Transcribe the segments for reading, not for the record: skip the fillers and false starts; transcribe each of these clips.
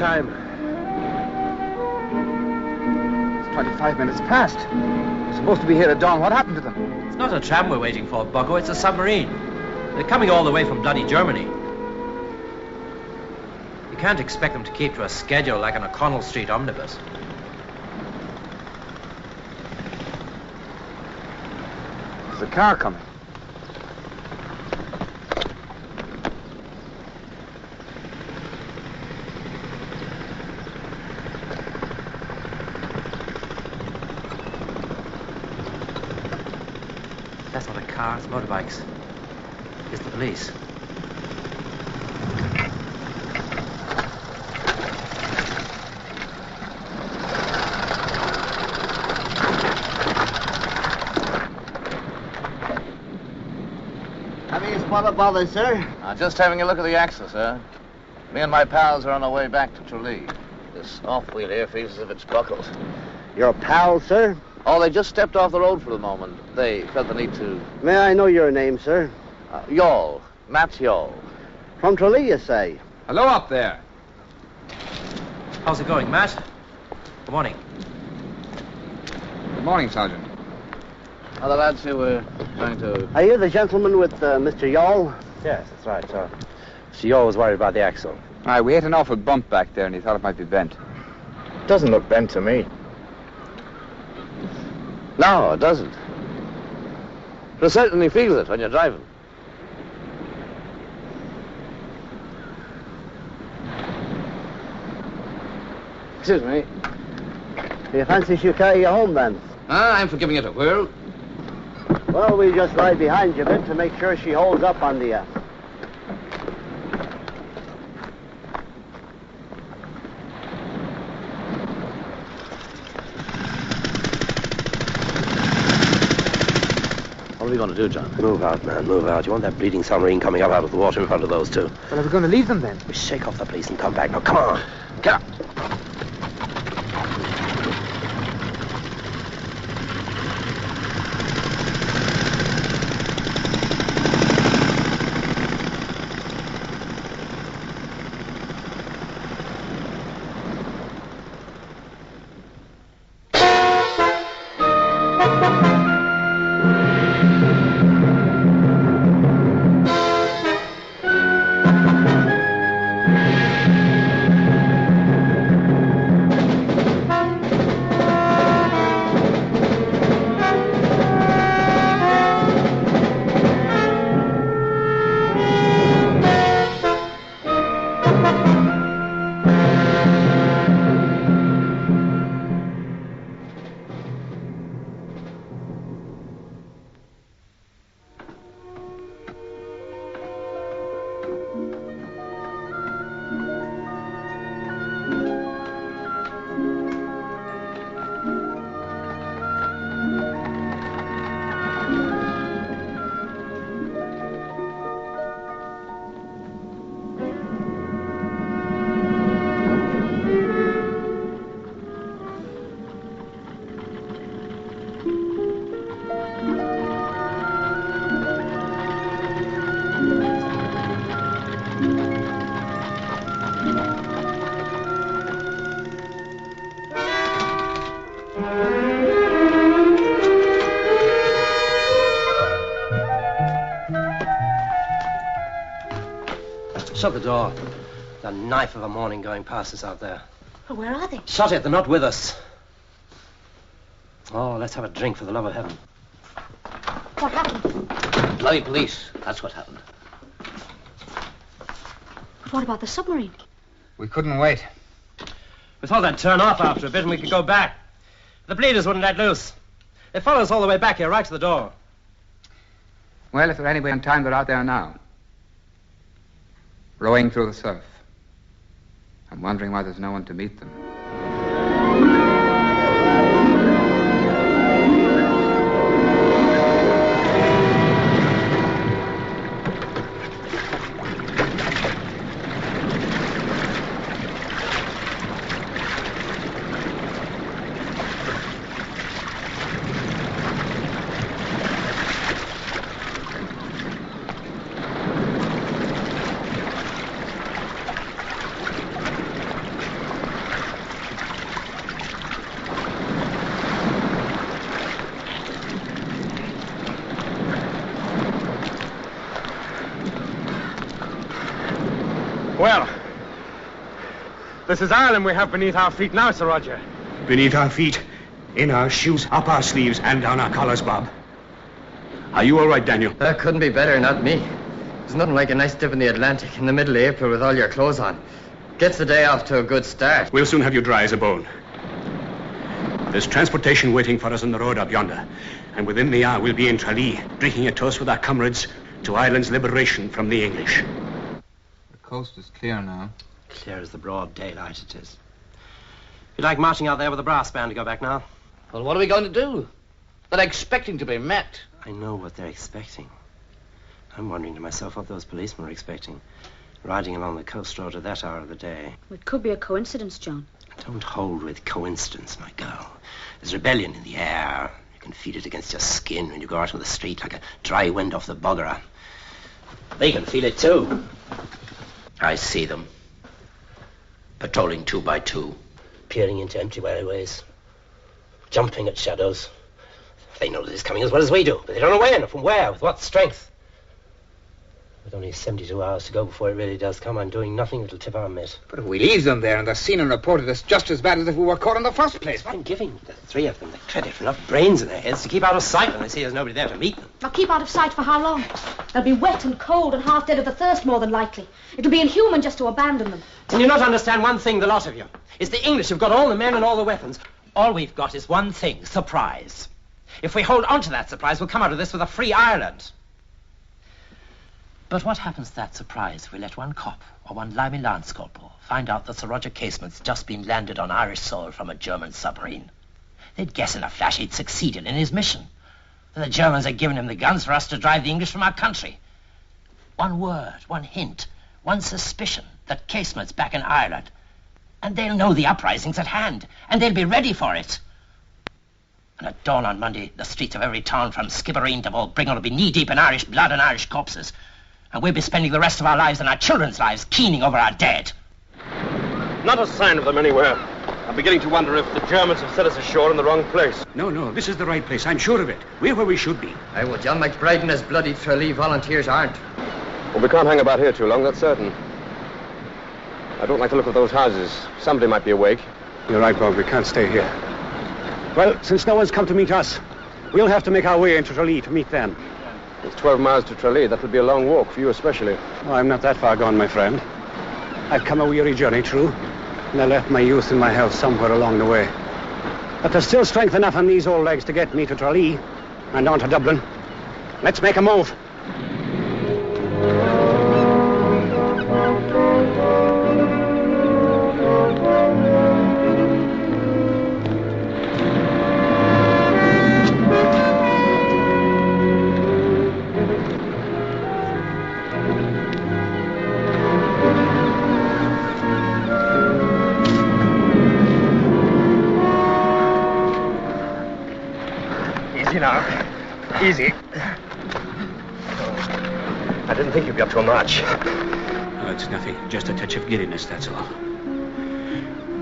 time? It's 25 minutes past. We're supposed to be here at dawn. What happened to them? It's not a tram we're waiting for, Bucko. It's a submarine. They're coming all the way from bloody Germany. You can't expect them to keep to a schedule like an O'Connell Street omnibus. There's a car coming. That's not a car, it's motorbikes. It's the police. What about it, sir? Just having a look at the axle, sir. Me and my pals are on our way back to Tralee. This off-wheel here feels as if it's buckled. Your pal, sir? Oh, they just stepped off the road for a moment. They felt the need to... May I know your name, sir? Yall. Matt Yall. From Tralee, you say? Hello up there. How's it going, Matt? Good morning. Good morning, Sergeant. Are the lads who were trying to... Are you the gentleman with Mr. Yall? Yes, that's right, sir. Mr. Yall was worried about the axle. Aye, we hit an awful bump back there, and he thought it might be bent. Doesn't look bent to me. No, it doesn't. But it certainly feels it when you're driving. Excuse me. Do you fancy she'll carry you home, then? I'm for giving it a whirl. Well, we'll just ride behind you a bit to make sure she holds up on the... What are we going to do, John? Move out, man, move out. You want that bleeding submarine coming up out of the water in front of those two. Well, are we going to leave them then? We shake off the police and come back. Now, come on. Get up. Shut the door. The knife of a morning going past us out there. Well, where are they? Shut it. They're not with us. Oh, let's have a drink for the love of heaven. What happened? Bloody police. That's what happened. But what about the submarine? We couldn't wait. We thought they'd turn off after a bit and we could go back. The bleeders wouldn't let loose. They followed us all the way back here, right to the door. Well, if they're anyway on time, they're out there now. Rowing through the surf. I'm wondering why there's no one to meet them. Well, this is Ireland we have beneath our feet now, Sir Roger. Beneath our feet, in our shoes, up our sleeves, and down our collars, Bob. Are you all right, Daniel? That couldn't be better, not me. There's nothing like a nice dip in the Atlantic in the middle of April with all your clothes on. Gets the day off to a good start. We'll soon have you dry as a bone. There's transportation waiting for us on the road up yonder. And within the hour, we'll be in Tralee, drinking a toast with our comrades to Ireland's liberation from the English. The coast is clear now. Clear as the broad daylight it is. You'd like marching out there with a brass band to go back now? Well, what are we going to do? They're expecting to be met. I know what they're expecting. I'm wondering to myself what those policemen are expecting, riding along the coast road at that hour of the day. It could be a coincidence, John. Don't hold with coincidence, my girl. There's rebellion in the air. You can feel it against your skin when you go out on the street like a dry wind off the buggerer. They can feel it too. I see them. Patrolling 2 by 2. Peering into empty alleyways. Jumping at shadows. They know that it's coming as well as we do, but they don't know when or from where, with what strength. With only 72 hours to go before it really does come, I'm doing nothing that'll tip our mitt. But if we leave them there and they're seen and reported, it's just as bad as if we were caught in the first place. I'm giving the 3 of them the credit for enough brains in their heads to keep out of sight when they see there's nobody there to meet them. Now keep out of sight for how long? They'll be wet and cold and half dead of the thirst more than likely. It'll be inhuman just to abandon them. Can you not understand one thing, the lot of you? Is the English have got all the men and all the weapons. All we've got is one thing, surprise. If we hold on to that surprise, we'll come out of this with a free Ireland. But what happens to that surprise if we let one cop or one limey lance corporal find out that Sir Roger Casement's just been landed on Irish soil from a German submarine? They'd guess in a flash he'd succeeded in his mission. That the Germans had given him the guns for us to drive the English from our country. One word, one hint, one suspicion that Casement's back in Ireland, and they'll know the uprising's at hand, and they'll be ready for it. And at dawn on Monday, the streets of every town from Skibbereen to Ballbringle will be knee-deep in Irish blood and Irish corpses. And we'll be spending the rest of our lives and our children's lives keening over our dead. Not a sign of them anywhere. I'm beginning to wonder if the Germans have set us ashore in the wrong place. No, this is the right place. I'm sure of it. We're where we should be. Aye, well, John McBride and his bloody Tralee volunteers aren't. Well, we can't hang about here too long, that's certain. I don't like the look of those houses. Somebody might be awake. You're right, Bob. We can't stay here. Well, since no one's come to meet us, we'll have to make our way into Tralee to meet them. It's 12 miles to Tralee. That would be a long walk for you especially. Oh, I'm not that far gone, my friend. I've come a weary journey, true, and I left my youth and my health somewhere along the way. But there's still strength enough on these old legs to get me to Tralee and on to Dublin. Let's make a move. Easy. I didn't think you'd be up to a march. No, it's nothing. Just a touch of giddiness, that's all.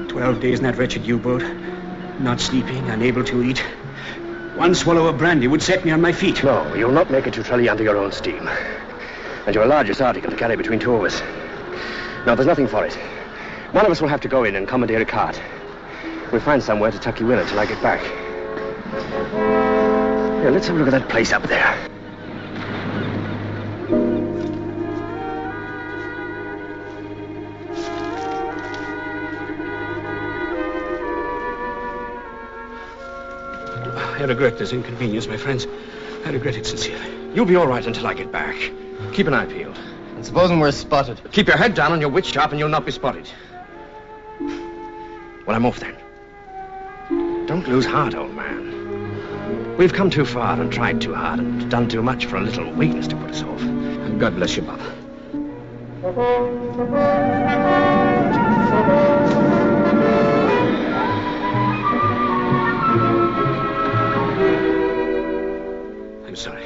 12 days in that wretched U-boat. Not sleeping, unable to eat. One swallow of brandy would set me on my feet. No, you'll not make it to Tralee under your own steam. And you're a largest article to carry between 2 of us. No, there's nothing for it. One of us will have to go in and commandeer a cart. We'll find somewhere to tuck you in until I get back. Here, let's have a look at that place up there. I regret this inconvenience, my friends. I regret it sincerely. You'll be all right until I get back. Keep an eye peeled. And supposing we're spotted? Keep your head down and your wits sharp and you'll not be spotted. Well, I'm off then. Don't lose heart, old man. We've come too far and tried too hard and done too much for a little weakness to put us off. God bless you, Bob. I'm sorry.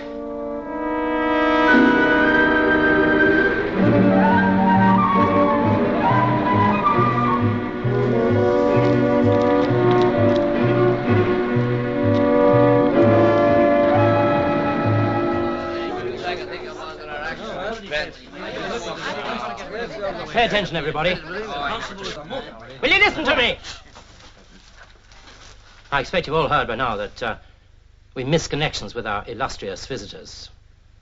Pay attention, everybody. Will you listen to me? I expect you've all heard by now that we missed connections with our illustrious visitors.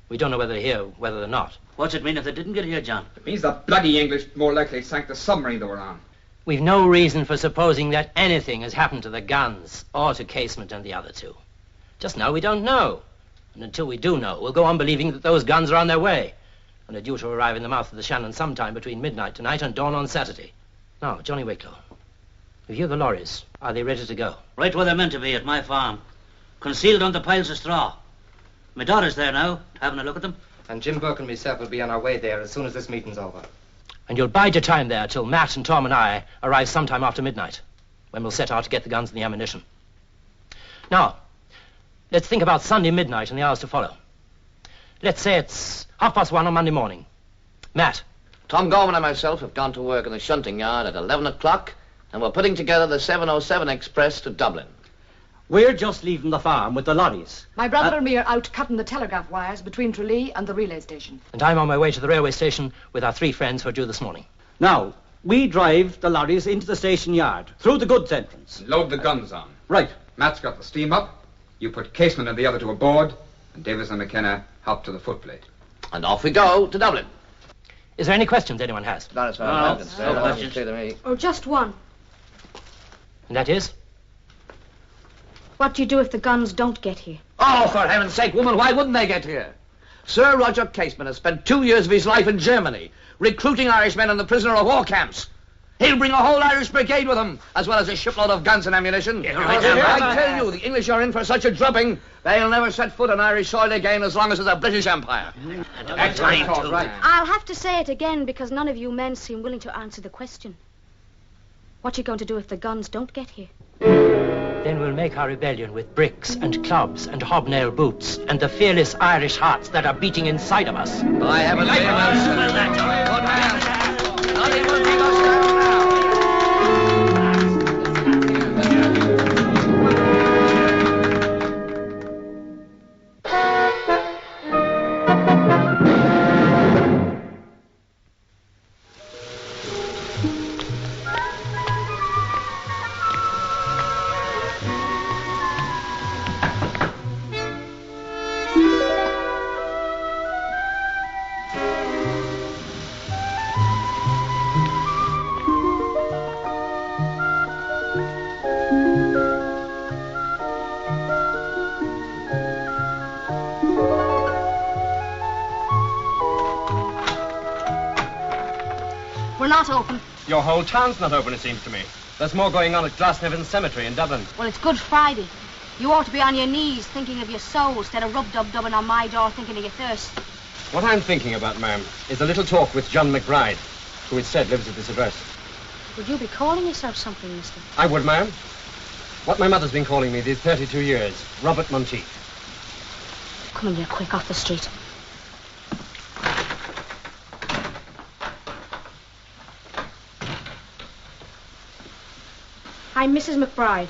We don't know whether they're here, whether they're not. What's it mean if they didn't get here, John? It means the bloody English more likely sank the submarine they were on. We've no reason for supposing that anything has happened to the guns or to Casement and the other two. Just now we don't know. And until we do know, we'll go on believing that those guns are on their way and are due to arrive in the mouth of the Shannon sometime between midnight tonight and dawn on Saturday. Now, Johnny Wicklow, have you the lorries? Are they ready to go? Right where they're meant to be, at my farm. Concealed under piles of straw. My daughter's there now, having a look at them. And Jim Burke and myself will be on our way there as soon as this meeting's over. And you'll bide your time there till Matt and Tom and I arrive sometime after midnight, when we'll set out to get the guns and the ammunition. Now, let's think about Sunday midnight and the hours to follow. Let's say it's 1:30 on Monday morning. Matt. Tom Gorman and myself have gone to work in the shunting yard at 11 o'clock, and we're putting together the 7:07 express to Dublin. We're just leaving the farm with the lorries. My brother and me are out cutting the telegraph wires between Tralee and the relay station. And I'm on my way to the railway station with our 3 friends who are due this morning. Now, we drive the lorries into the station yard, through the goods entrance. Load the guns on. Right. Matt's got the steam up. You put Casement and the other two aboard, and Davis and McKenna help to the footplate. And off we go to Dublin. Is there any questions anyone has? Not as far as I'm concerned. no questions. It's clear to me. Oh, just one. And that is? What do you do if the guns don't get here? Oh, for heaven's sake, woman, why wouldn't they get here? Sir Roger Casement has spent 2 years of his life in Germany, recruiting Irishmen in the prisoner of war camps. He'll bring a whole Irish brigade with him, as well as a shipload of guns and ammunition. I tell you, the English are in for such a drubbing, they'll never set foot on Irish soil again as long as there's a British Empire. I'll have to say it again because none of you men seem willing to answer the question. What you going to do if the guns don't get here? Then we'll make our rebellion with bricks and clubs and hobnail boots and the fearless Irish hearts that are beating inside of us. I haven't been good man. Nothing will keep us down now. We're not open. Your whole town's not open, it seems to me. There's more going on at Glasnevin Cemetery in Dublin. Well, it's Good Friday. You ought to be on your knees thinking of your soul instead of rub-dub-dubbing on my door thinking of your thirst. What I'm thinking about, ma'am, is a little talk with John McBride, who it's said lives at this address. Would you be calling yourself something, mister? I would, ma'am. What my mother's been calling me these 32 years, Robert Monteith. Come in here quick, off the street. I'm Mrs. McBride.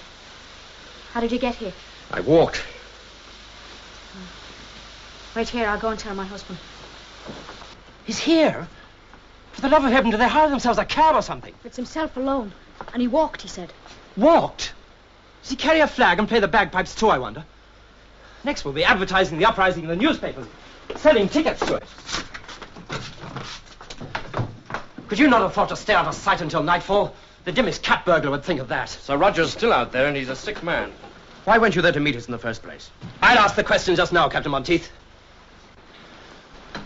How did you get here? I walked. Wait here, I'll go and tell my husband. He's here? For the love of heaven, do they hire themselves a cab or something? It's himself alone. And he walked, he said. Walked? Does he carry a flag and play the bagpipes too, I wonder? Next we'll be advertising the uprising in the newspapers, selling tickets to it. Could you not have thought to stay out of sight until nightfall? The dimmest cat burglar would think of that. Sir Roger's still out there, and he's a sick man. Why weren't you there to meet us in the first place? I'll ask the question just now, Captain Monteith.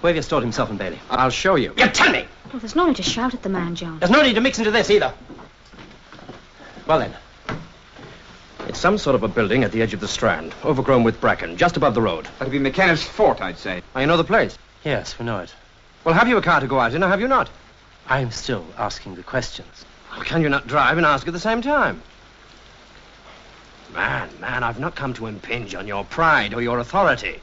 Where have you stored himself and Bailey? I'll show you. You tell me! Well, there's no need to shout at the man, John. There's no need to mix into this either. Well then. It's some sort of a building at the edge of the Strand, overgrown with bracken, just above the road. That'd be McKenna's fort, I'd say. Oh, you know the place? Yes, we know it. Well, have you a car to go out in, or have you not? I'm still asking the questions. Well, can you not drive and ask at the same time? Man, I've not come to impinge on your pride or your authority.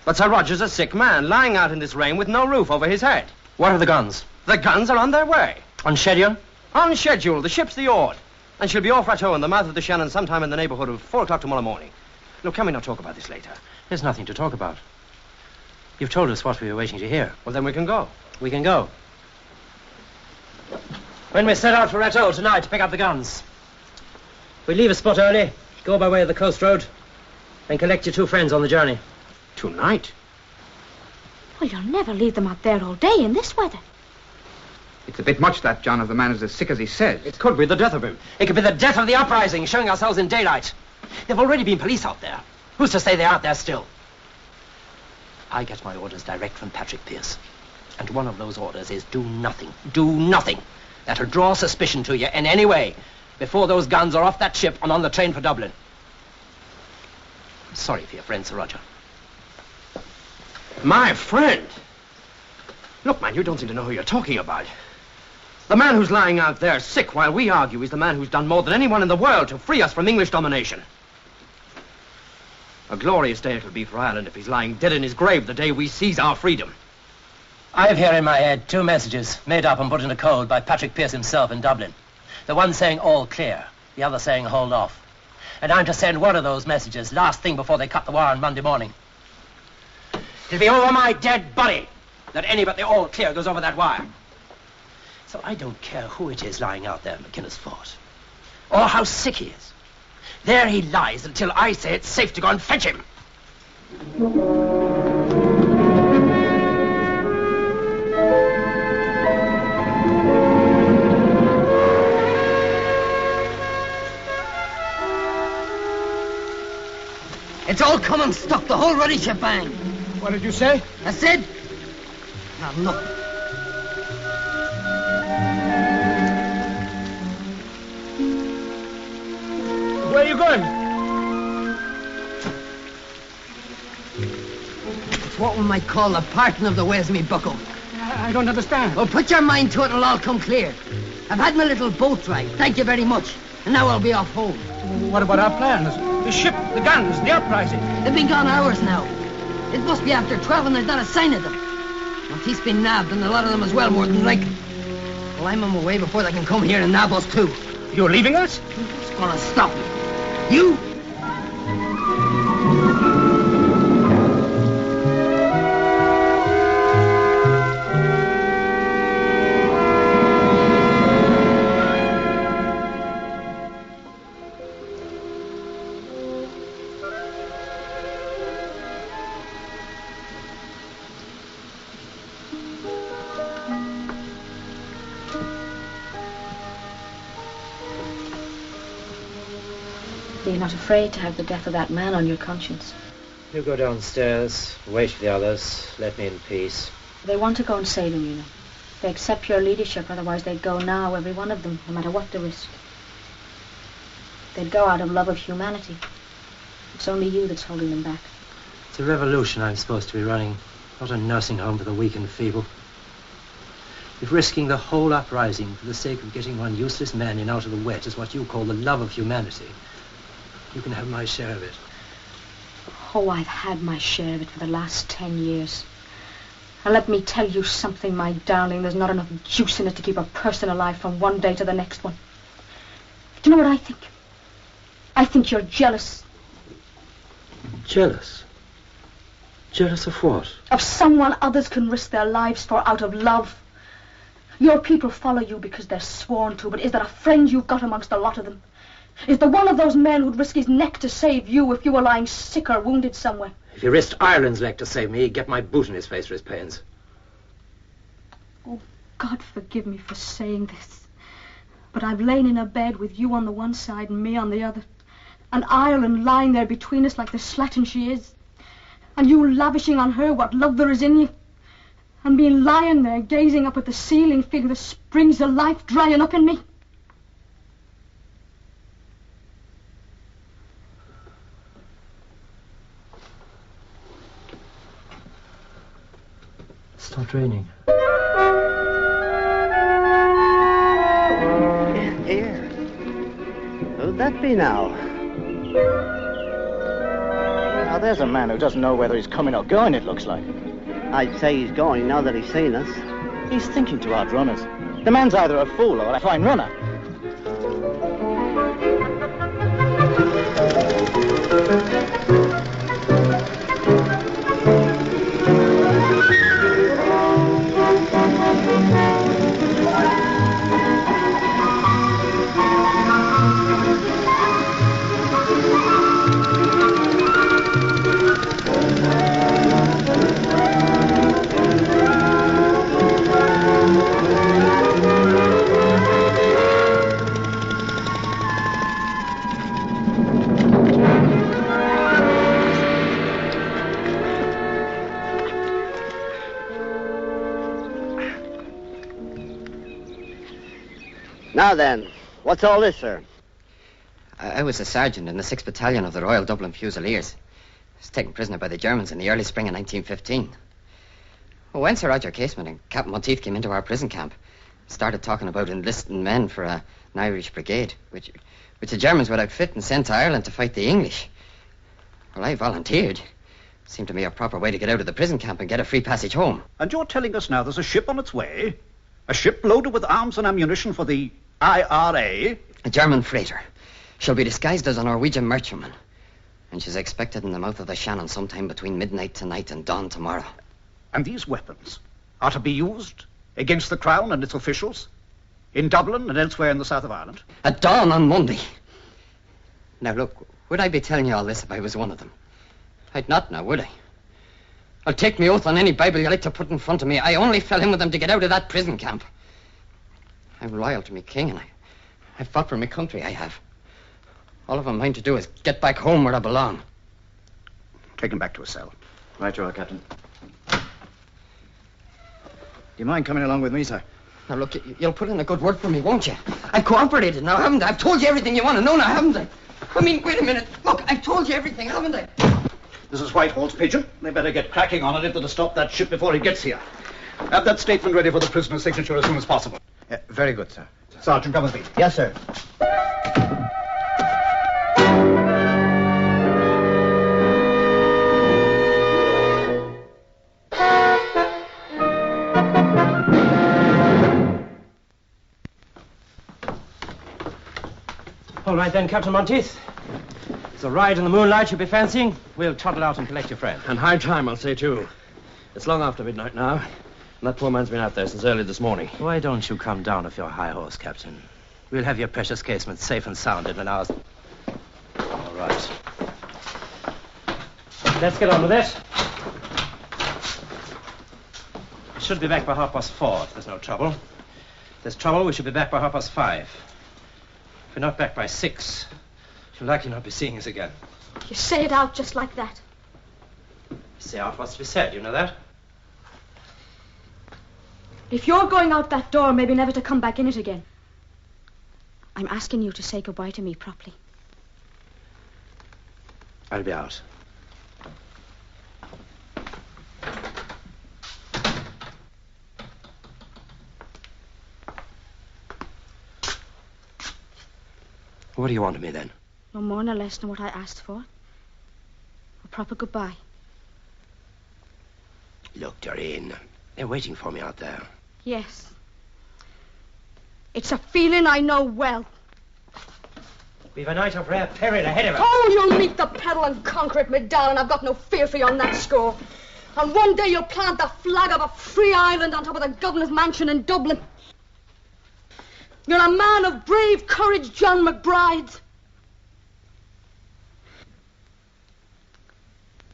But Sir Roger's a sick man, lying out in this rain with no roof over his head. What are the guns? The guns are on their way. On schedule? On schedule. The ship's the Ord. And she'll be off right in the mouth of the Shannon sometime in the neighborhood of 4 o'clock tomorrow morning. Look, can we not talk about this later? There's nothing to talk about. You've told us what we were waiting to hear. Well, then we can go. We can go. When we set out for Rateau tonight to pick up the guns. We leave a spot early, go by way of the coast road, then collect your 2 friends on the journey. Tonight? Well, you'll never leave them out there all day in this weather. It's a bit much, that, John, if the man is as sick as he says. It could be the death of him. It could be the death of the uprising, showing ourselves in daylight. There've already been police out there. Who's to say they aren't there still? I get my orders direct from Patrick Pearce. And one of those orders is do nothing. Do nothing that'll draw suspicion to you in any way before those guns are off that ship and on the train for Dublin. I'm sorry for your friend, Sir Roger. My friend? Look, man, you don't seem to know who you're talking about. The man who's lying out there sick while we argue is the man who's done more than anyone in the world to free us from English domination. A glorious day it'll be for Ireland if he's lying dead in his grave the day we seize our freedom. I have here in my head 2 messages made up and put into code by Patrick Pearce himself in Dublin. The one saying all clear, the other saying hold off. And I'm to send one of those messages last thing before they cut the wire on Monday morning. It'll be over my dead body that any but the all clear goes over that wire. So I don't care who it is lying out there in McKinnon Fort, or how sick he is. There he lies until I say it's safe to go and fetch him. It's all come unstuck, the whole ruddy shebang. What did you say? I said... Now, look. Where are you going? It's what we might call the parting of the ways, me bucko. I don't understand. Well, put your mind to it and it'll all come clear. I've had my little boat ride, thank you very much. And now I'll be off home. What about our plans? The ship, the guns, the uprising. They've been gone hours now. It must be after 12 and there's not a sign of them. Well, he's been nabbed and a lot of them as well, more than likely. Well, I'm on my way before they can come here and nab us too. You're leaving us? Who's gonna stop me? You? You're not afraid to have the death of that man on your conscience. You go downstairs, wait for the others, let me in peace. They want to go and save him, you know. They accept your leadership, otherwise they'd go now, every one of them, no matter what the risk. They'd go out of love of humanity. It's only you that's holding them back. It's a revolution I'm supposed to be running, not a nursing home for the weak and feeble. If risking the whole uprising for the sake of getting one useless man in out of the wet is what you call the love of humanity, you can have my share of it. Oh, I've had my share of it for the last 10 years. And let me tell you something, my darling, there's not enough juice in it to keep a person alive from one day to the next one. Do you know what I think? I think you're jealous. Jealous? Jealous of what? Of someone others can risk their lives for out of love. Your people follow you because they're sworn to, but is there a friend you've got amongst a lot of them? Is there one of those men who'd risk his neck to save you if you were lying sick or wounded somewhere? If he risked Ireland's neck to save me, he'd get my boot in his face for his pains. Oh, God forgive me for saying this, but I've lain in a bed with you on the one side and me on the other, and Ireland lying there between us like the slattern she is, and you lavishing on her what love there is in you, and me lying there gazing up at the ceiling, feeling the springs of life drying up in me. It's not raining. Here. Who'd that be now? Now, there's a man who doesn't know whether he's coming or going, it looks like. I'd say he's going now that he's seen us. He's thinking to outrun us. The man's either a fool or a fine runner. Now then, what's all this, sir? I was a sergeant in the 6th Battalion of the Royal Dublin Fusiliers. I was taken prisoner by the Germans in the early spring of 1915. Well, when Sir Roger Casement and Captain Monteith came into our prison camp, started talking about enlisting men for an Irish brigade, which the Germans would outfit and send to Ireland to fight the English. Well, I volunteered. Seemed to me a proper way to get out of the prison camp and get a free passage home. And you're telling us now there's a ship on its way? A ship loaded with arms and ammunition for the IRA? A German freighter. She'll be disguised as a Norwegian merchantman. And she's expected in the mouth of the Shannon sometime between midnight tonight and dawn tomorrow. And these weapons are to be used against the Crown and its officials in Dublin and elsewhere in the south of Ireland? At dawn on Monday. Now look, would I be telling you all this if I was one of them? I'd not now, would I? I'll take me oath on any Bible you like to put in front of me. I only fell in with them to get out of that prison camp. I'm loyal to me king, and I fought for my country, I have. All I've a mind to do is get back home where I belong. Take him back to his cell. Right you are, Captain. Do you mind coming along with me, sir? Now, look, you'll put in a good word for me, won't you? I've cooperated now, haven't I? I've told you everything you want to know now, haven't I? I mean, wait a minute. Look, I've told you everything, haven't I? This is Whitehall's pigeon. They better get cracking on it if they're to stop that ship before he gets here. Have that statement ready for the prisoner's signature as soon as possible. Very good, sir. Sergeant, come with me. Yes, sir. All right then, Captain Monteith. It's a ride in the moonlight you'll be fancying. We'll toddle out and collect your friend. And high time, I'll say, too. It's long after midnight now, and that poor man's been out there since early this morning. Why don't you come down off your high horse, Captain? We'll have your precious casement safe and sound in an hour's... All right. Let's get on with it. We should be back by 4:30 if there's no trouble. If there's trouble, we should be back by 5:30. If we're not back by 6, you'll likely not be seeing us again. You say it out just like that. Say out what's to be said, you know that? If you're going out that door, maybe never to come back in it again. I'm asking you to say goodbye to me properly. I'll be out. What do you want of me, then? No more nor less than what I asked for. A proper goodbye. Look, Doreen, they're waiting for me out there. Yes. It's a feeling I know well. We've a night of rare peril ahead of us. Oh, you'll meet the peril and conquer it, me darling. I've got no fear for you on that score. And one day you'll plant the flag of a free Ireland on top of the governor's mansion in Dublin. You're a man of brave courage, John McBride.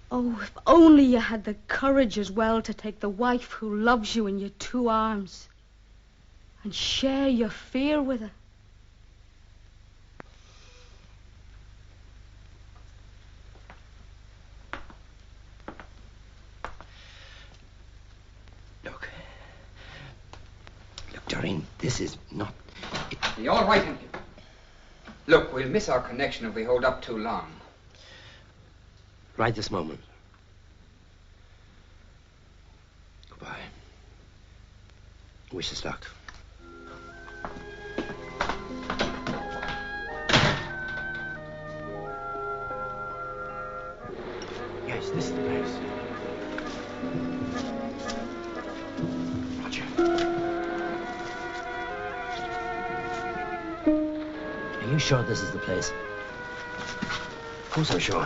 Oh, if only you had the courage as well to take the wife who loves you in your 2 arms and share your fear with her. Look, Doreen, this is not... You're all right, Henry. Look, we'll miss our connection if we hold up too long. Right this moment. Goodbye. Wish us luck. Yes, this is the place. Roger. Are you sure this is the place? Of course I'm sure.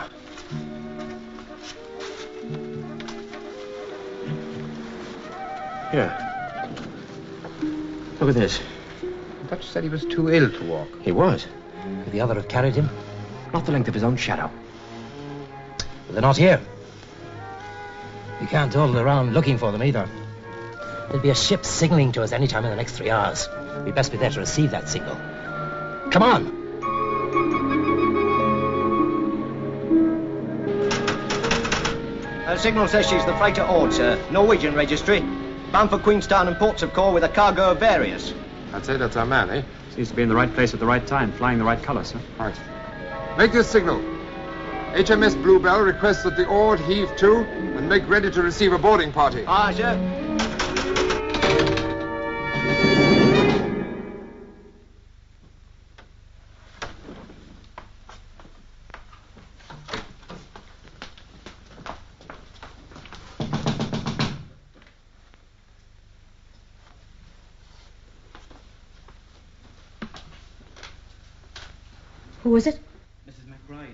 Here. Look at this. Dutch said he was too ill to walk. He was. Could the other have carried him? Not the length of his own shadow. But they're not here. We can't dawdle around looking for them either. There'll be a ship signaling to us any time in the next 3 hours. We'd best be there to receive that signal. Come on! Her signal says she's the freighter Ord, sir. Norwegian registry. Bound for Queenstown and Ports of Call with a cargo of various. I'd say that's our man, eh? Seems to be in the right place at the right time, flying the right colors, sir. Right. Make this signal. HMS Bluebell requests that the oars heave to and make ready to receive a boarding party. Ah, sir. Who is it? Mrs. McBride.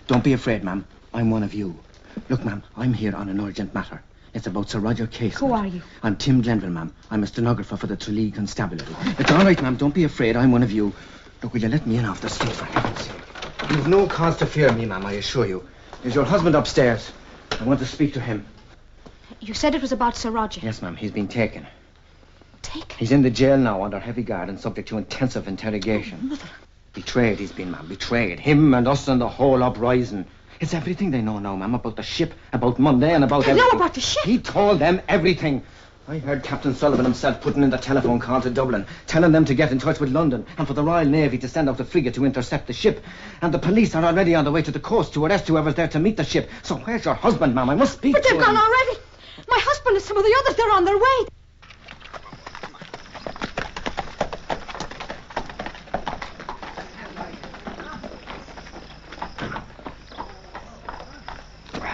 Don't be afraid, ma'am. I'm one of you. Look, ma'am, I'm here on an urgent matter. It's about Sir Roger Casement. Who are you? I'm Tim Glenville, ma'am. I'm a stenographer for the Tralee Constabulary. It's all right, ma'am. Don't be afraid. I'm one of you. Look, will you let me in off the street, for heaven's sake? You've no cause to fear me, ma'am, I assure you. There's your husband upstairs. I want to speak to him. You said it was about Sir Roger. Yes, ma'am. He's been taken. Taken? He's in the jail now under heavy guard and subject to intensive interrogation. Oh, Mother. Betrayed he's been, ma'am. Betrayed. Him and us and the whole uprising. It's everything they know now, ma'am, about the ship, about Monday, and about everything. They know about the ship? He told them everything. I heard Captain Sullivan himself putting in the telephone call to Dublin, telling them to get in touch with London and for the Royal Navy to send out a frigate to intercept the ship. And the police are already on the way to the coast to arrest whoever's there to meet the ship. So where's your husband, ma'am? I must speak to him. But they've gone already. My husband and some of the others, they're on their way.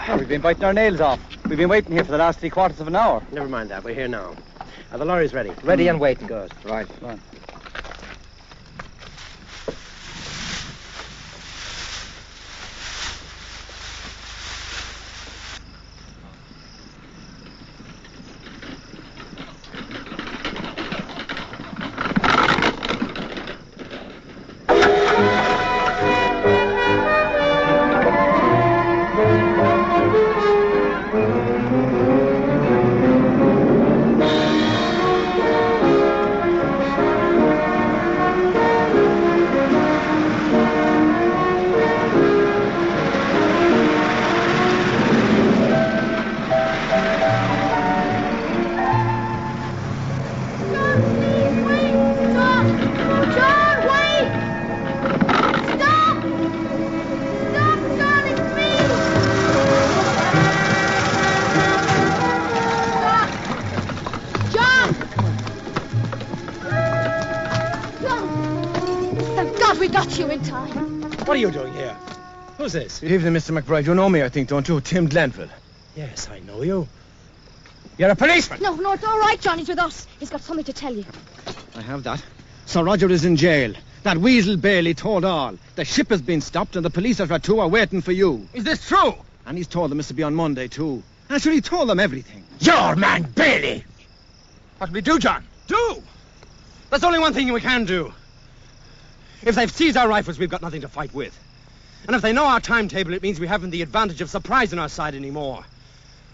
Oh, we've been biting our nails off. We've been waiting here for the last 3/4 of an hour. Never mind that. We're here now. The lorry's ready. Ready and waiting. Good. Right. Come on. What are you doing here? Who's this? Good evening, Mr. McBride. You know me, I think, don't you? Tim Glenville. Yes, I know you. You're a policeman. No, it's all right, Johnny's with us. He's got something to tell you. I have that. Sir Roger is in jail. That weasel Bailey told all. The ship has been stopped and the police are waiting for you. Is this true? And he's told them it's to be on Monday, too. And sure, he told them everything. Your man, Bailey! What will we do, John? Do? There's only one thing we can do. If they've seized our rifles, we've got nothing to fight with. And if they know our timetable, it means we haven't the advantage of surprise on our side anymore.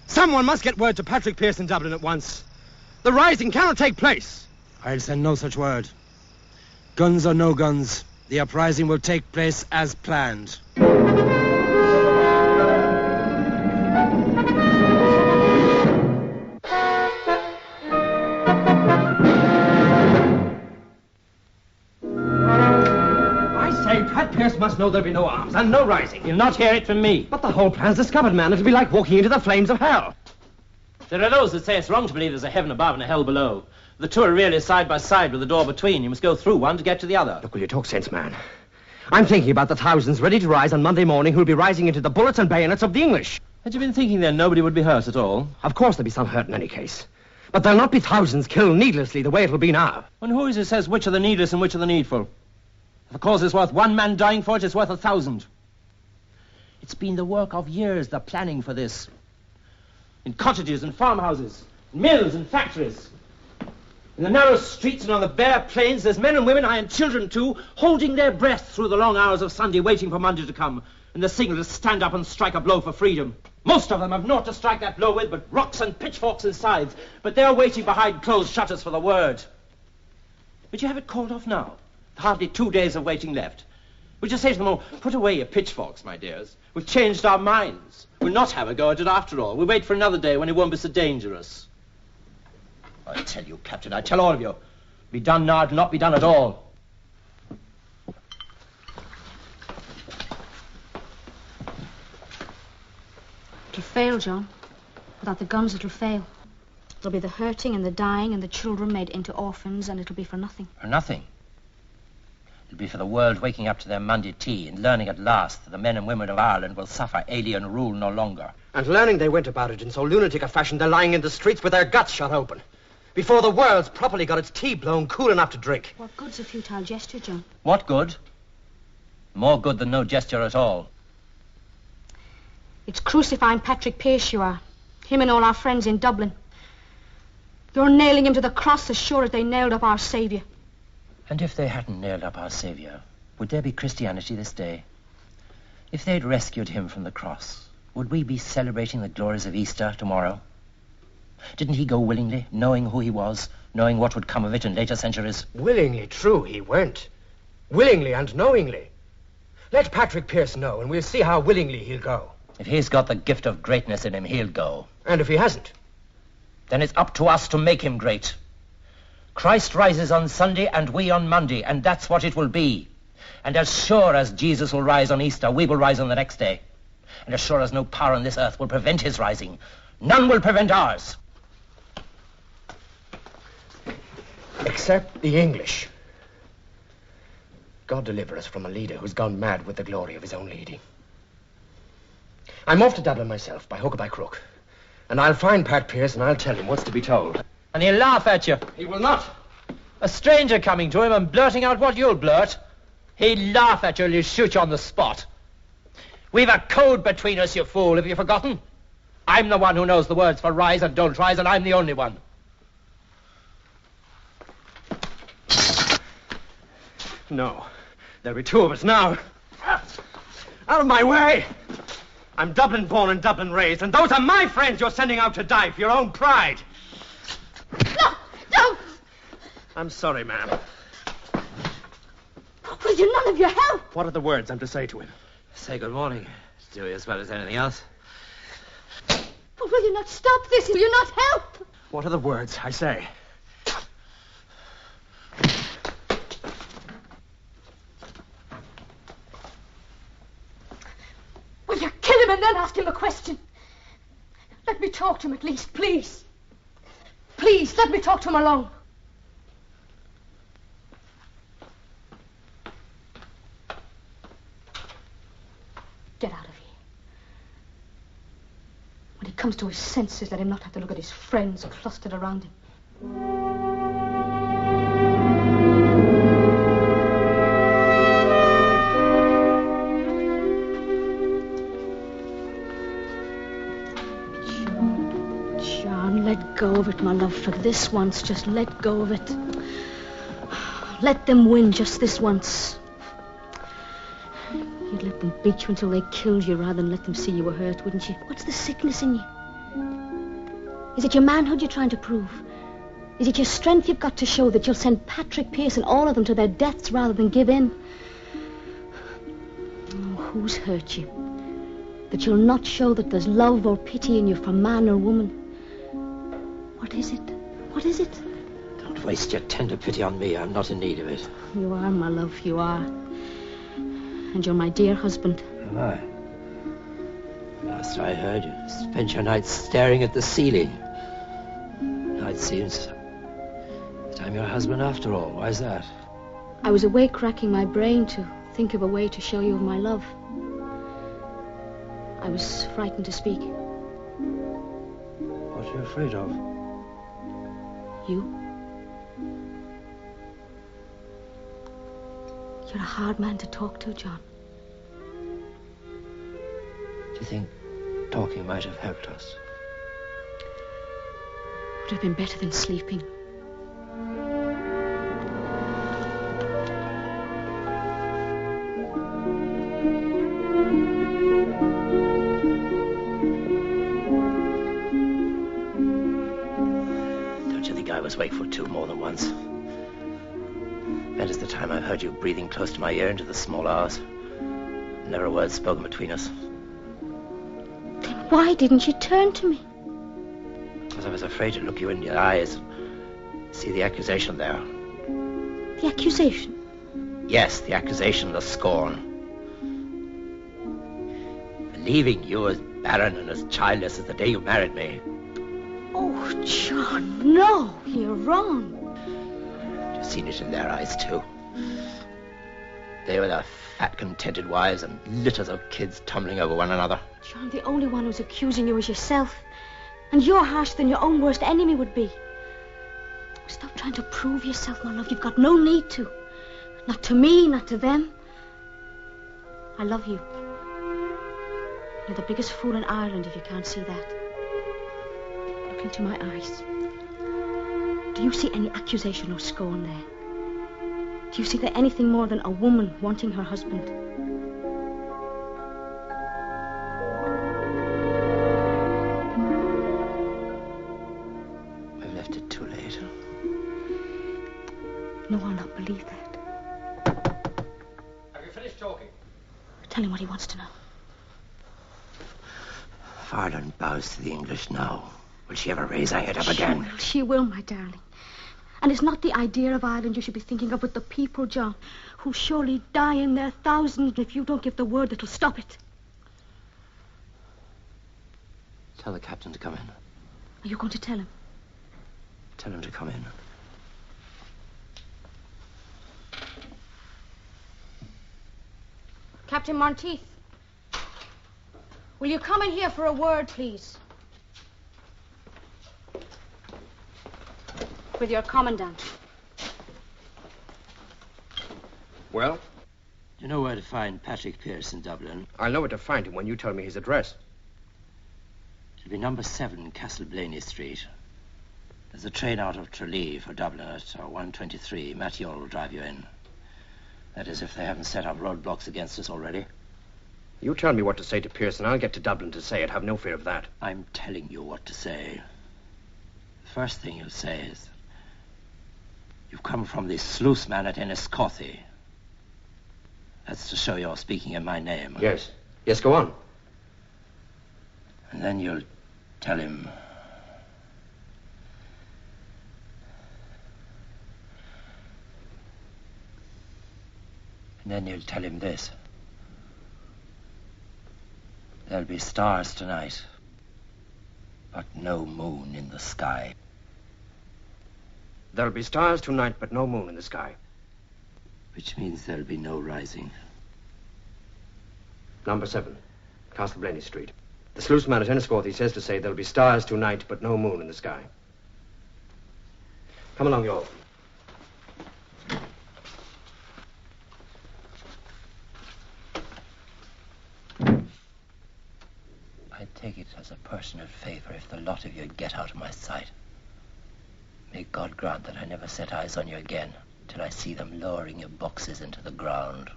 Someone must get word to Patrick Pearce in Dublin at once. The rising cannot take place. I'll send no such word. Guns or no guns, the uprising will take place as planned. Pat Pearce must know there'll be no arms and no rising. You'll not hear it from me. But the whole plan's discovered, man. It'll be like walking into the flames of hell. There are those that say it's wrong to believe there's a heaven above and a hell below. The two are really side by side with a door between. You must go through one to get to the other. Look, will you talk sense, man? I'm thinking about the thousands ready to rise on Monday morning who'll be rising into the bullets and bayonets of the English. Had you been thinking then nobody would be hurt at all? Of course there'll be some hurt in any case. But there'll not be thousands killed needlessly the way it'll be now. And who is it says which are the needless and which are the needful? If a cause is worth one man dying for it, it's worth 1,000. It's been the work of years, the planning for this. In cottages and farmhouses, in mills and factories. In the narrow streets and on the bare plains, there's men and women, and children too, holding their breath through the long hours of Sunday, waiting for Monday to come, and the signal to stand up and strike a blow for freedom. Most of them have naught to strike that blow with but rocks and pitchforks and scythes, but they're waiting behind closed shutters for the word. But you have it called off now. Hardly 2 days of waiting left. We'll just say to them all, put away your pitchforks, my dears. We've changed our minds. We'll not have a go at it after all. We'll wait for another day when it won't be so dangerous. I tell you, Captain, I tell all of you, be done now, it'll not be done at all. It'll fail, John. Without the guns, it'll fail. There'll be the hurting and the dying and the children made into orphans, and it'll be for nothing. For nothing? It'll be for the world waking up to their Monday tea and learning at last that the men and women of Ireland will suffer alien rule no longer. And learning they went about it in so lunatic a fashion they're lying in the streets with their guts shot open. Before the world's properly got its tea blown cool enough to drink. What good's a futile gesture, John? What good? More good than no gesture at all. It's crucifying Patrick Pearse you are. Him and all our friends in Dublin. You're nailing him to the cross as sure as they nailed up our Saviour. And if they hadn't nailed up our Saviour, would there be Christianity this day? If they'd rescued him from the cross, would we be celebrating the glories of Easter tomorrow? Didn't he go willingly, knowing who he was, knowing what would come of it in later centuries? Willingly, true, he went. Willingly and knowingly. Let Patrick Pearse know, and we'll see how willingly he'll go. If he's got the gift of greatness in him, he'll go. And if he hasn't? Then it's up to us to make him great. Christ rises on Sunday and we on Monday, and that's what it will be. And as sure as Jesus will rise on Easter, we will rise on the next day. And as sure as no power on this earth will prevent his rising, none will prevent ours. Except the English. God deliver us from a leader who's gone mad with the glory of his own leading. I'm off to Dublin myself, by hook or by crook. And I'll find Pat Pearse and I'll tell him what's to be told. And he'll laugh at you. He will not. A stranger coming to him and blurting out what you'll blurt. He'll laugh at you and he'll shoot you on the spot. We've a code between us, you fool. Have you forgotten? I'm the one who knows the words for rise and don't rise, and I'm the only one. No. There'll be two of us now. Out of my way! I'm Dublin born and Dublin raised, and those are my friends you're sending out to die for your own pride. No! No! I'm sorry, ma'am. Will you none of your help? What are the words I'm to say to him? Say good morning. It's doing as well as anything else. But will you not stop this? Will you not help? What are the words I say? Will you kill him and then ask him a question? Let me talk to him at least, please. Please, let me talk to him alone. Get out of here. When he comes to his senses, let him not have to look at his friends clustered around him. John, let go of it, my love. For this once, just let go of it. Let them win just this once. You'd let them beat you until they killed you rather than let them see you were hurt, wouldn't you? What's the sickness in you? Is it your manhood you're trying to prove? Is it your strength you've got to show that you'll send Patrick Pearse and all of them to their deaths rather than give in? Oh, who's hurt you? That you'll not show that there's love or pity in you for man or woman? What is it? What is it? Don't waste your tender pity on me. I'm not in need of it. You are, my love, you are. And you're my dear husband. Am I? Last I heard, you spent your nights staring at the ceiling. Now it seems that I'm your husband after all. Why's that? I was awake racking my brain to think of a way to show you of my love. I was frightened to speak. What are you afraid of? You? You're a hard man to talk to, John. Do you think talking might have helped us? Would have been better than sleeping. Don't you think I was wakeful too more than once? That is the time I've heard you breathing close to my ear into the small hours. Never a word spoken between us. Then why didn't you turn to me? Because I was afraid to look you in your eyes and see the accusation there. The accusation? Yes, the accusation, the scorn. Believing you as barren and as childless as the day you married me. Oh, John, no, you're wrong. You've seen it in their eyes, too. They were their fat, contented wives and litters of kids tumbling over one another. John, the only one who's accusing you is yourself. And you're harsher than your own worst enemy would be. Stop trying to prove yourself, my love. You've got no need to. Not to me, not to them. I love you. You're the biggest fool in Ireland if you can't see that. Look into my eyes. Do you see any accusation or scorn there? Do you see there anything more than a woman wanting her husband? I've left it too late. No, I'll not believe that. Have you finished talking? Tell him what he wants to know. If Ireland bows to the English now, will she ever raise her head up again? She will, my darling. And it's not the idea of Ireland you should be thinking of, but the people, John, who'll surely die in their thousands if you don't give the word that'll stop it. Tell the captain to come in. Are you going to tell him? Tell him to come in. Captain Monteith, will you come in here for a word, please? With your commandant. Well? You know where to find Patrick Pearse in Dublin? I'll know where to find him when you tell me his address. It'll be number 7, Castleblaney Street. There's a train out of Tralee for Dublin at 1:23. Mattiol will drive you in. That is, if they haven't set up roadblocks against us already. You tell me what to say to Pearse, and I'll get to Dublin to say it. Have no fear of that. I'm telling you what to say. The first thing you'll say is, you've come from the sluice man at Enniscorthy. That's to show you're speaking in my name. Yes. Yes, go on. And then you'll tell him... And then you'll tell him this. There'll be stars tonight, but no moon in the sky. There'll be stars tonight, but no moon in the sky. Which means there'll be no rising. Number 7, Castleblaney Street. The sluice man at Enniscorthy says to say there'll be stars tonight, but no moon in the sky. Come along, you all. I'd take it as a personal favor if the lot of you get out of my sight. May God grant that I never set eyes on you again till I see them lowering your boxes into the ground.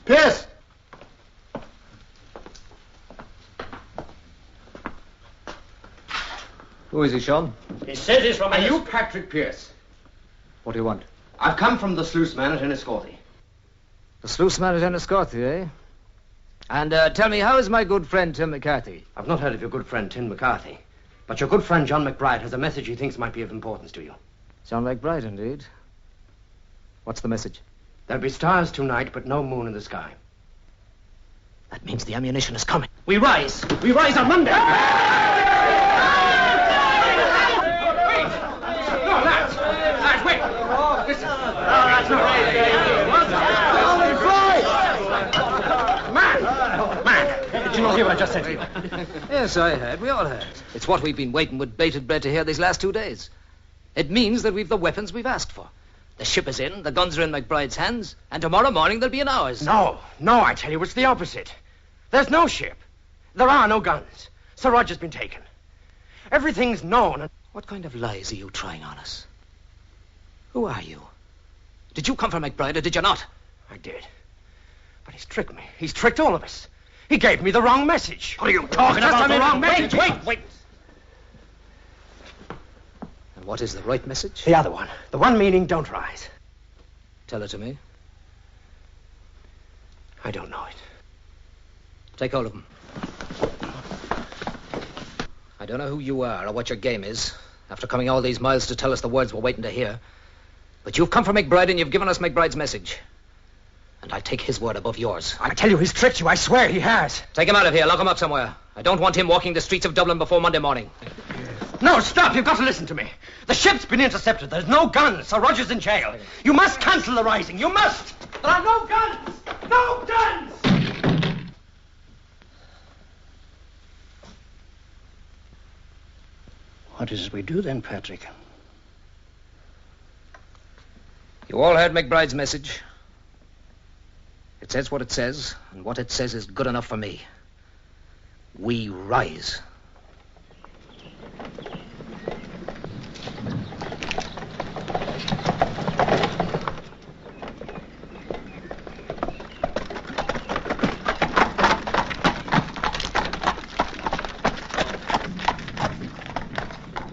Pearse! Who is he, Sean? He says he's from... Are you Patrick Pearse? What do you want? I've come from the sluice man at Enniscorthy. The sluice man at Enniscorthy, eh? And tell me, how is my good friend Tim McCarthy? I've not heard of your good friend Tim McCarthy, but your good friend John McBride has a message he thinks might be of importance to you. John McBride, indeed. What's the message? There'll be stars tonight, but no moon in the sky. That means the ammunition is coming. We rise. We rise on Monday. Lads, wait! Listen. That's not right. Man! Did you not hear what I just said to you? Yes, I heard. We all heard. It's what we've been waiting with bated breath to hear these last 2 days. It means that we've the weapons we've asked for. The ship is in, the guns are in McBride's hands, and tomorrow morning they'll be in ours. No, I tell you, it's the opposite. There's no ship. There are no guns. Sir Roger's been taken. Everything's known. What kind of lies are you trying on us? Who are you? Did you come from McBride or did you not? I did. But he's tricked me. He's tricked all of us. He gave me the wrong message. What are you talking about? The wrong message? Wait. And what is the right message? The other one. The one meaning don't rise. Tell it to me. I don't know it. Take hold of him. I don't know who you are or what your game is, after coming all these miles to tell us the words we're waiting to hear. But you've come from McBride and you've given us McBride's message. And I take his word above yours. I tell you, he's tricked you. I swear he has. Take him out of here. Lock him up somewhere. I don't want him walking the streets of Dublin before Monday morning. No, stop. You've got to listen to me. The ship's been intercepted. There's no guns. Sir Roger's in jail. You must cancel the rising. You must. There are no guns. No guns! What is it we do then, Patrick? You all heard McBride's message. It says what it says, and what it says is good enough for me. We rise.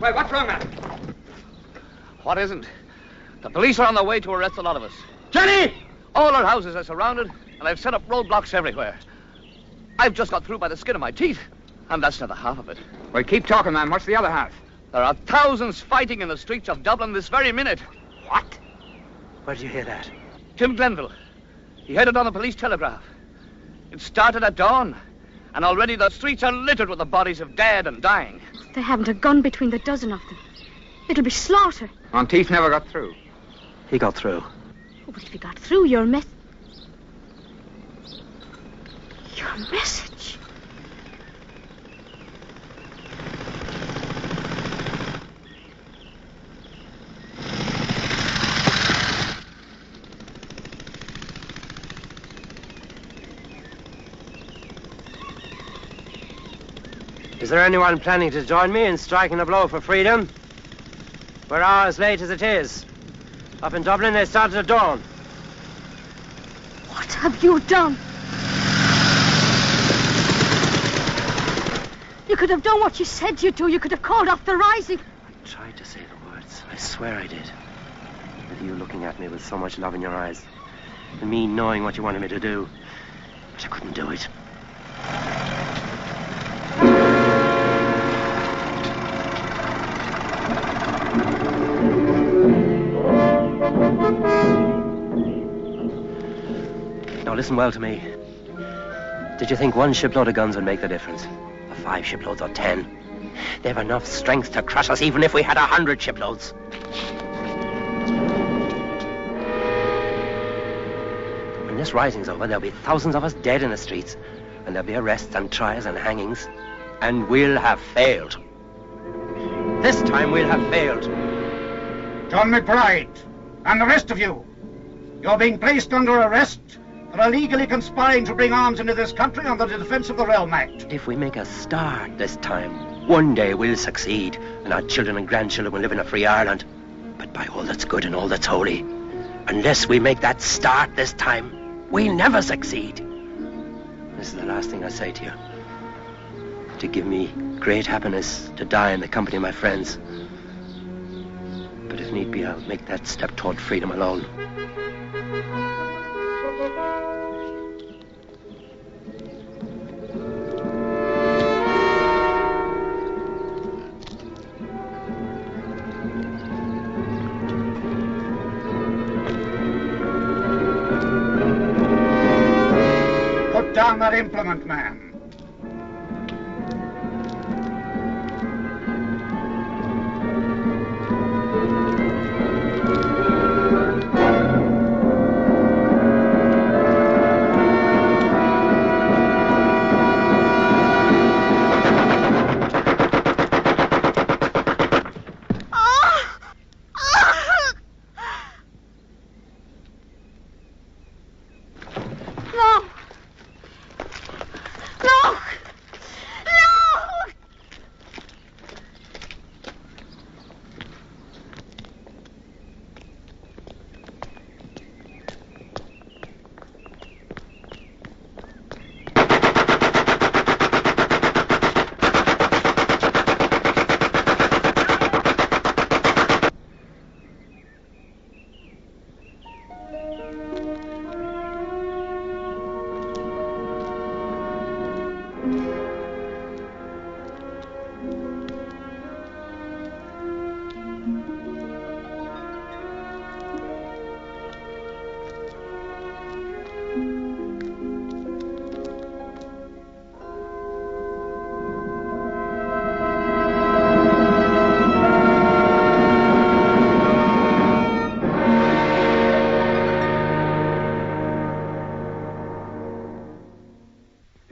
Wait, what's wrong, man? What isn't? The police are on their way to arrest a lot of us. Jenny! All our houses are surrounded, and I've set up roadblocks everywhere. I've just got through by the skin of my teeth, and that's not the half of it. Well, keep talking, man. What's the other half? There are thousands fighting in the streets of Dublin this very minute. What? Where did you hear that? Tim Glenville. He headed on the police telegraph. It started at dawn, and already the streets are littered with the bodies of dead and dying. They haven't a gun between the dozen of them. It'll be slaughter. Monteith never got through. He got through. Oh, but if you got through, your message... Is there anyone planning to join me in striking a blow for freedom? We're hours late as it is. Up in Dublin, they started at dawn. What have you done? You could have done what you said you'd do. You could have called off the rising. I tried to say the words. I swear I did. With you looking at me with so much love in your eyes. And me knowing what you wanted me to do. But I couldn't do it. Now listen well to me. Did you think one shipload of guns would make the difference? Or 5 shiploads or 10? They've enough strength to crush us even if we had 100 shiploads. When this rising's over, there'll be thousands of us dead in the streets. And there'll be arrests and trials and hangings. And we'll have failed. This time we'll have failed. John McBride, and the rest of you, you're being placed under arrest for illegally conspiring to bring arms into this country under the Defence of the Realm Act. If we make a start this time, one day we'll succeed, and our children and grandchildren will live in a free Ireland. But by all that's good and all that's holy, unless we make that start this time, we'll never succeed. This is the last thing I say to you. To give me great happiness to die in the company of my friends. But if need be, I'll make that step toward freedom alone. Put down that implement, man.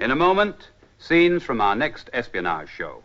In a moment, scenes from our next espionage show.